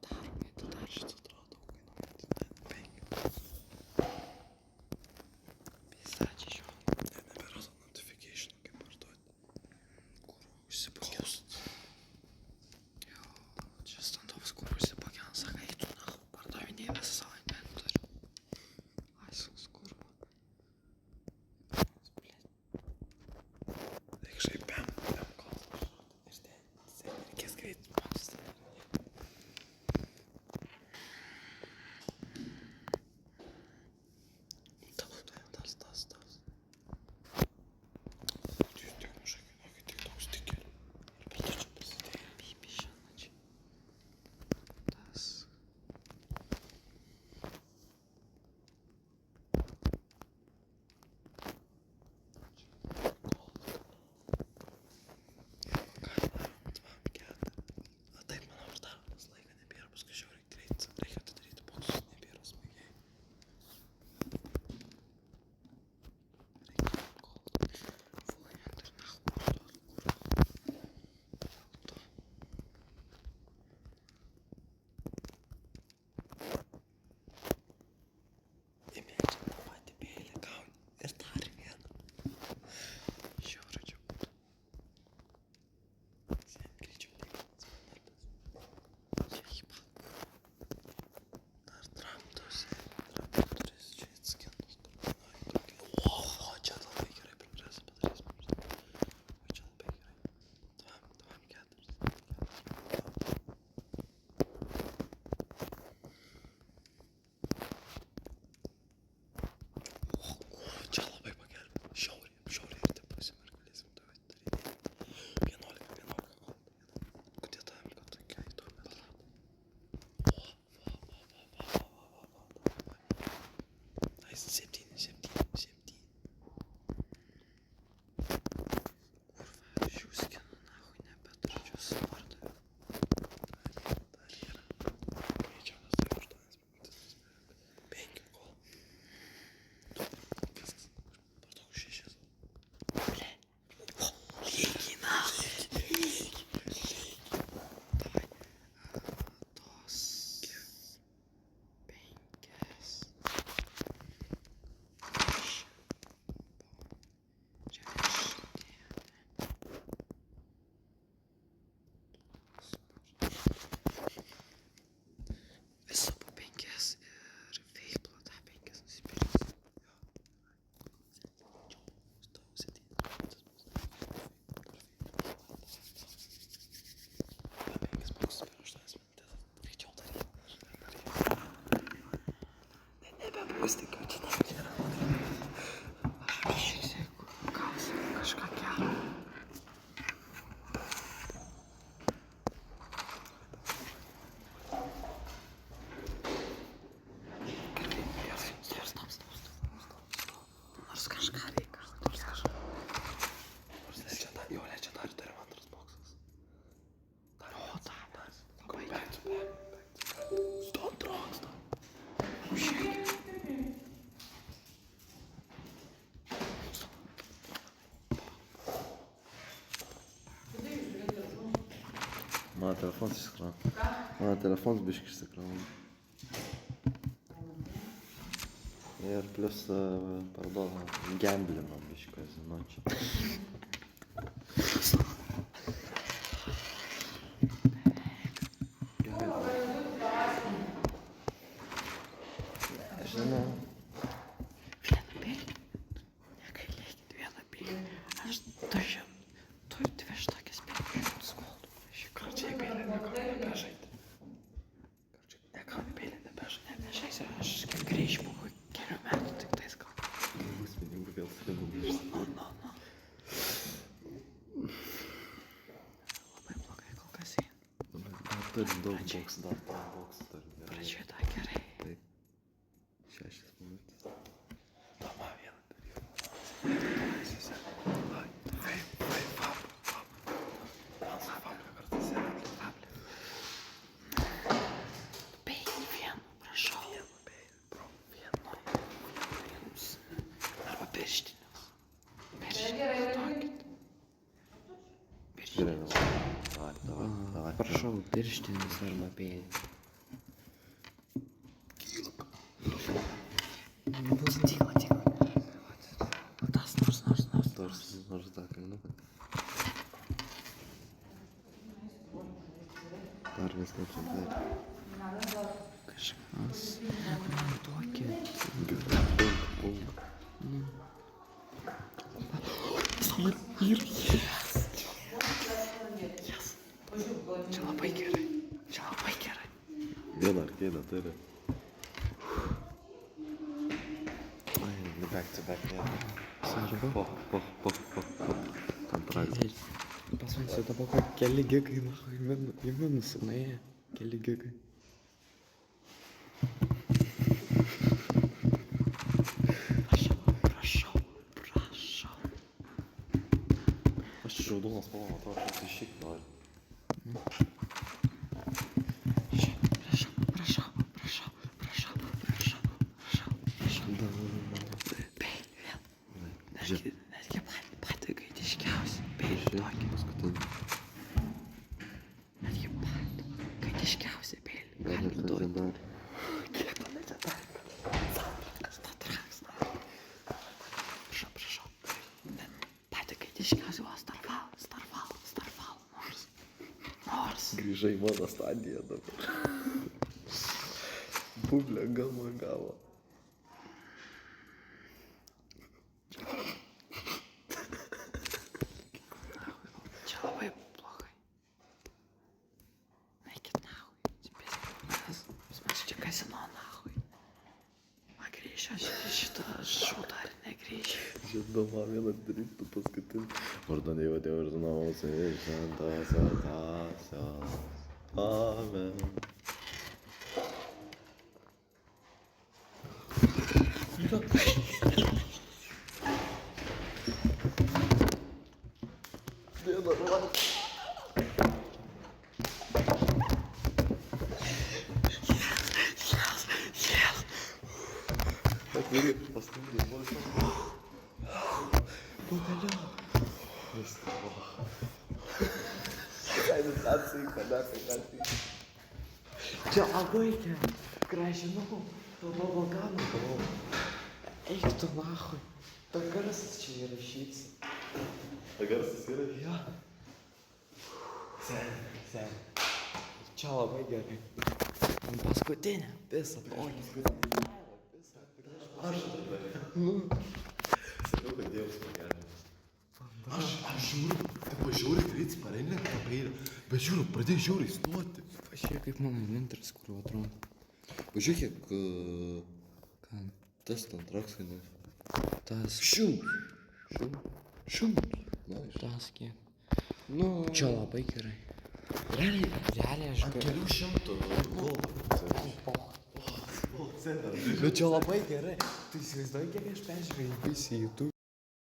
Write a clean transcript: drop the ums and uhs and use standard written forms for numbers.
Padarom, это дальше с утра долго, писать еще. Я наберу notification, kaip parduoti. Kur užsipakės. Jo, čia standovas, kur užsipakės, sakai, tu na, pardavinėjai visą savaitę, turi. Aisus, kurva. Reikšai, pem kalbą. Ir ten reikės greit mokslas. Tas. Jūs tik mažai kainuoja, tik toks stiker. Ir po to čia pasidėjo pipį šiandien. Tas. Taip, manau, ir dar tas laika nebėra, paskui žiauriai greit. Reikia atidaryti boksus, nebėra smagiai. Reikia kol. Фугнет, нахуй, Imėčiau tą patį peilį gauni ir dar vieną. Žiauriai čia būtų. Sėm greičiau neįmanas manartas. Dar tramtus čia atskindus. O, čia labai gerai progresą padarys. O čia labai gerai. Dvam keturis. Čia labai pagelbė. Žiauriai ir taip pasim ir galėsim to daryti. 11 kol. Где там tokia įdomi atrado. Ai, 7. Kurva, šių skinų nahui nebeturiu suvardu. Dar yra. Greičiau, nes tai 8 minutės. 5 kol. Viskas. Parduok 6. Ble. Lygiai nahui. Davai. Tos. 5. Viso po 5 ir veiklo tą 5 nusipirks. Stau 7. Tą 5 boksus per 8 minutės. Greičiau daryk. Nebebus tik čia nėra. Aš išsiek, gausiu kažką gerą. Nors kažką reikia. Jo, leidžia dar turim antras boksas. O, dar. Back to back. Stop drugs. Mano telefonas išsikrauna. Mano telefonas biškai išsikrauna. Ir plius parduoda gamblino biškai kazino čia. Žinau. Vieną pėlį. Negailėkit vieną pėlį. Aš tu dvi štokias pėlį skoldu. Karčiai pėlį nebežaidė. Nebežaisiu. Aš kaip grįžti po kelių metų tik tais gal. Bus pinigų vėl pinigų. No. Labai blogai kol kas eina. Dar turi daug boksų, dar boksų turi. Pradžioje tą gerai. Taip. 6 minutės. Toma vieną dalyką. Peilį vienu, prašau. Vienu peilį, bro. Vienu. Arba pirštinius. Pirštinius tokit. Gerai, давай. Prašau, pirštinis arba pėdė. Tyla. Tas Nors tą kalniuką. Dar viską čia darė. kažkas. Man duokit. Punk. Čia labai gerai. Vieną arcade turi. Ai, back to back, ne. Svarbu. Po. Tam pradė. Pas man čia dabar kokie keli gigai, į minusą nuėjo. Keli gigai. Prašau. Aš čia raudonas spalva, atrodo, kad tai šiek nori. Netgi patį gaitiškiausią. Peilį tokį. Paskutinį. Netgi patį gaitiškiausią peilį. Gal net legendarį. Kiek man legendarį? Statraks. Prašau. Patį gaitiškiausią. O, Starval. Nors. Grįžai į mano stadiją dabar. Bublė gavo. Čia labai blogai. Neikit nahui. Pas man čia kasino nahui. Man grįšiu, šitą šau dar negrįšiu. Žinoma, vieną darytų paskutinį. Vardan Dievo Tėvo ir Sūnaus ir Šventosios Dvasios. Amen. Vieną ruodą. Atviri, paskambinai, buvo. Pagaliau. Čia labai gerai. Gražinau. Tavo balkanų buvau. Eik tu nahui. Ta garsas čia įrašyts. Ta garsas yra? Jo. Sen. Čia labai gerai. Paskutinė. Visą tokį. Aš sakiau, kad Dievas pagerinimas. Aš žiūriu, tai pažiūriu, greit sparenė, bet žiūriu, pradėjau žiūriu įstoti. Pažiūrėk, kaip mano inventorius, kur atrodo. Pažiūrėk, Ką? tas ten trakskai, Tas. Šimtas. Na, Tas kiek. nu, Čia labai gerai. Realiai aš galiu. kelių šimtų. Bet čia labai gerai. Tu įsivaizduoji, kiek aš peržiūrėjau visį YouTube.